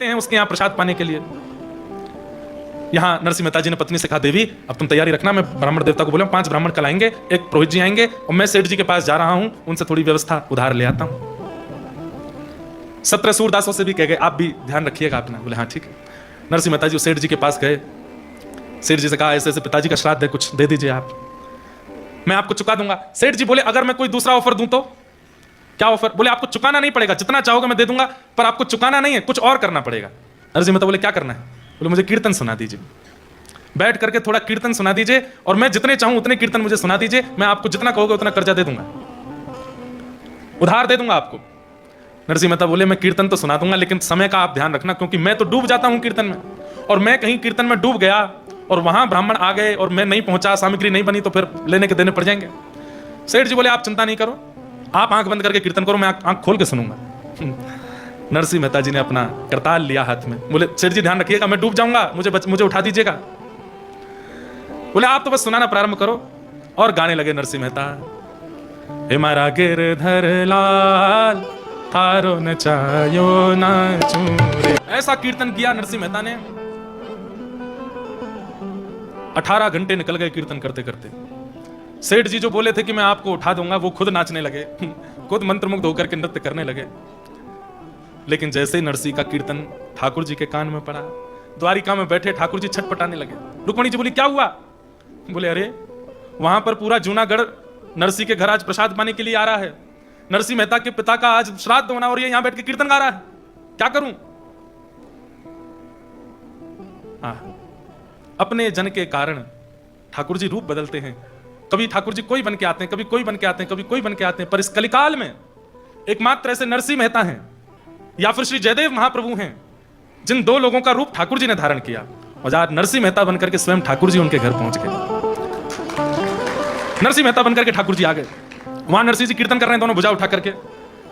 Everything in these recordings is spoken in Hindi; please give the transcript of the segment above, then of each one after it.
चलते हैं उसके यहाँ प्रसाद पाने के लिए। यहाँ नरसिंह मेहता जी ने पत्नी से कहा, देवी अब तुम तैयारी रखना, मैं ब्राह्मण देवता को बोला 5 ब्राह्मण कल आएंगे, एक पुरोहित जी आएंगे और मैं सेठ जी के पास जा रहा हूं, उनसे थोड़ी व्यवस्था उधार ले आता हूं। 17 सूरदासों से भी कह गए आप भी ध्यान रखिएगा अपना। बोले हाँ ठीक है। नरसिंह मेहता जी सेठ जी के पास गए, सेठ जी से कहा ऐसे ऐसे पिताजी का श्राद्ध है, कुछ दे दीजिए आप, मैं आपको चुका दूंगा। सेठ जी बोले अगर मैं कोई दूसरा ऑफर दूं तो? क्या ऑफर? बोले आपको चुकाना नहीं पड़ेगा, जितना चाहोगे मैं दे दूंगा, पर आपको चुकाना नहीं है, कुछ और करना पड़ेगा। नरसिंह मेहता बोले क्या करना है? बोले मुझे कीर्तन सुना दीजिए, बैठ करके थोड़ा कीर्तन सुना दीजिए और मैं जितने चाहूं उतने कीर्तन मुझे सुना दीजिए, मैं आपको जितना कहोगे उतना कर्जा दे दूंगा, उधार दे दूंगा आपको। नरसिंह मेहता बोले मैं कीर्तन तो सुना दूंगा लेकिन समय का आप ध्यान रखना, क्योंकि मैं तो डूब जाता हूं कीर्तन में, और मैं कहीं कीर्तन में डूब गया और वहां ब्राह्मण आ गए और मैं नहीं पहुंचा, सामग्री नहीं बनी, तो फिर लेने के देने पड़ जाएंगे। सेठ जी बोले आप चिंता नहीं करो, आप आंख बंद करके कीर्तन करो, मैं आंख खोल के सुनूंगा। नरसिंह मेहता जी ने अपना करताल लिया हाथ में, बोले सेठ जी ध्यान रखिएगा, मैं डूब जाऊंगा, मुझे उठा दीजिएगा। बोले आप तो बस सुनाना प्रारंभ करो। और गाने लगे नरसिंह मेहता, हे मारा गिरधर लाल थारो नचायो नाचू रे। ऐसा कीर्तन किया नरसिंह मेहता ने। 18 घंटे निकल गए कीर्तन करते करते। सेठ जी जो बोले थे कि मैं आपको उठा दूंगा, वो खुद नाचने लगे, खुद मंत्रमुग्ध होकर के नृत्य करने लगे। लेकिन जैसे ही नरसिंह का कीर्तन ठाकुर जी के कान में पड़ा, द्वारिका में बैठे ठाकुर जी छटपटाने लगे। रुक्मणी जी बोली क्या हुआ? बोले अरे वहां पर पूरा जूनागढ़ नरसिंह के घर आज प्रसाद पाने के लिए आ रहा है, नरसिंह मेहता के पिता का आज श्राद्ध होना और ये यहां बैठ के कीर्तन गा रहा है, क्या करूं? अपने जन के कारण ठाकुर जी रूप बदलते हैं। कभी ठाकुर जी कोई बन के आते हैं, कभी कोई बन के आते हैं, कभी कोई बन के आते हैं, पर इस कलिकाल में एकमात्र ऐसे नरसिंह मेहता हैं या फिर श्री जयदेव महाप्रभु हैं जिन 2 लोगों का रूप ठाकुर जी ने धारण किया, और आज नरसिंह मेहता बनकर के स्वयं ठाकुर जी उनके घर पहुंच गए। नरसिंह मेहता बनकर के ठाकुर जी आ गए, वहां नरसिंह जी कीर्तन कर रहे हैं, दोनों भुजा उठा करके।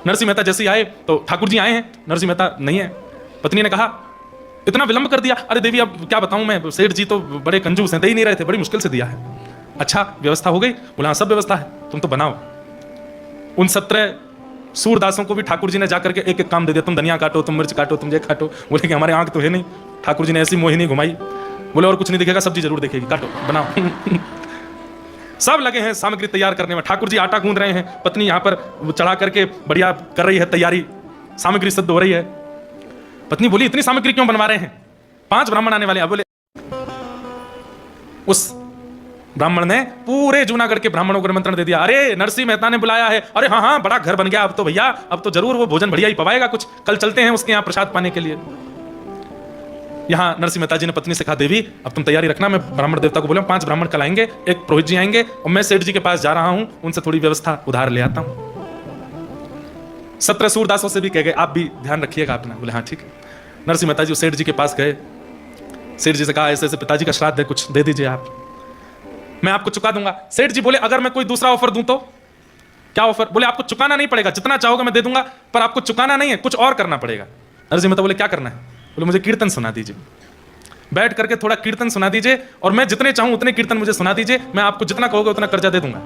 नरसिंह मेहता जैसे आए तो ठाकुर जी आए हैं, नरसिंह मेहता नहीं है। पत्नी ने कहा इतना विलंब कर दिया? अरे देवी अब क्या बताऊं मैं, सेठ जी तो बड़े कंजूस हैं, दे ही नहीं रहे थे, बड़ी मुश्किल से दिया है। अच्छा व्यवस्था हो गई? बोला सब व्यवस्था है, तुम तो बनाओ। उन 17 सूरदासों को भी ठाकुर जी ने जाकर के एक एक काम दे दिया, तुम धनिया काटो, तुम मिर्च काटो, तुम ये काटो। बोले कि हमारे आंख तो है नहीं। ठाकुर जी ने ऐसी मोहिनी घुमाई, बोले और कुछ नहीं दिखेगा, सब्जी जरूर दिखेगी, काटो बनाओ। सब लगे हैं सामग्री तैयार करने में। ठाकुर जी आटा गूंद रहे हैं, पत्नी यहां पर चढ़ा करके बढ़िया कर रही है तैयारी, सामग्री सिद्ध हो रही है। पत्नी बोली इतनी सामग्री क्यों बनवा रहे हैं, 5 ब्राह्मण आने वाले हैं। बोले उस ब्राह्मण ने पूरे जूनागढ़ के ब्राह्मणों को निमंत्रण दे दिया, अरे नरसिंह मेहता ने बुलाया है, अरे हाँ हाँ बड़ा घर बन गया अब तो भैया, अब तो जरूर वो भोजन बढ़िया ही पवाएगा कुछ, कल चलते हैं उसके यहाँ प्रसाद पाने के लिए। यहाँ नरसिंह मेहता जी ने पत्नी से कहा, देवी अब तुम तैयारी रखना, मैं ब्राह्मण देवता को बोला 5 ब्राह्मण कल आएंगे, एक पुरोहित जी आएंगे और मैं सेठ जी के पास जा रहा हूं, उनसे थोड़ी व्यवस्था उधार ले आता हूं। 17 सूरदासों से भी कह गए आप भी ध्यान रखिएगा अपना। बोले हाँ ठीक है। नरसिंह मेहता जी सेठ जी के पास गए, सेठ जी से कहा ऐसे ऐसे पिताजी का श्राद्ध है, कुछ दे दीजिए आप, मैं आपको चुका दूंगा। सेठ जी बोले अगर मैं कोई दूसरा ऑफर दूं तो? क्या ऑफर? बोले आपको चुकाना नहीं पड़ेगा, जितना चाहोगे मैं दे दूंगा, पर आपको चुकाना नहीं है, कुछ और करना पड़ेगा। नरसिंह मेहता बोले क्या करना है? बोले मुझे कीर्तन सुना दीजिए, बैठ करके थोड़ा कीर्तन सुना दीजिए और मैं जितने चाहूं उतने कीर्तन मुझे सुना दीजिए, मैं आपको जितना कहोगे उतना कर्जा दे दूंगा,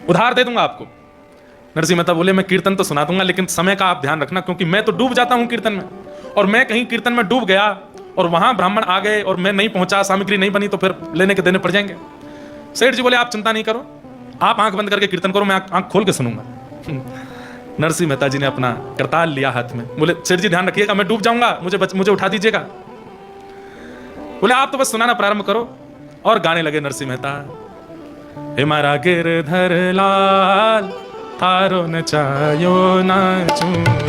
उधार दे दूंगा आपको। नरसिंह मेहता बोले मैं कीर्तन तो सुना दूंगा लेकिन समय का आप ध्यान रखना, क्योंकि मैं तो डूब जाता हूं कीर्तन में, और मैं कहीं कीर्तन में डूब गया और वहां ब्राह्मण आ गए और मैं नहीं पहुंचा, सामग्री नहीं बनी, तो फिर लेने के देने पड़ जाएंगे। सेठ जी बोले आप चिंता नहीं करो, आप आंख बंद करके कीर्तन करो, मैं आंख खोल के सुनूंगा। नरसिंह मेहता जी ने अपना करताल लिया हाथ में, बोले सेठ जी ध्यान रखिएगा, मैं डूब जाऊंगा, मुझे उठा दीजिएगा। बोले आप तो बस सुनाना प्रारंभ करो। और गाने लगे नरसिंह मेहता, हे मारा गिरधर लाल थारो नचायो नाचू।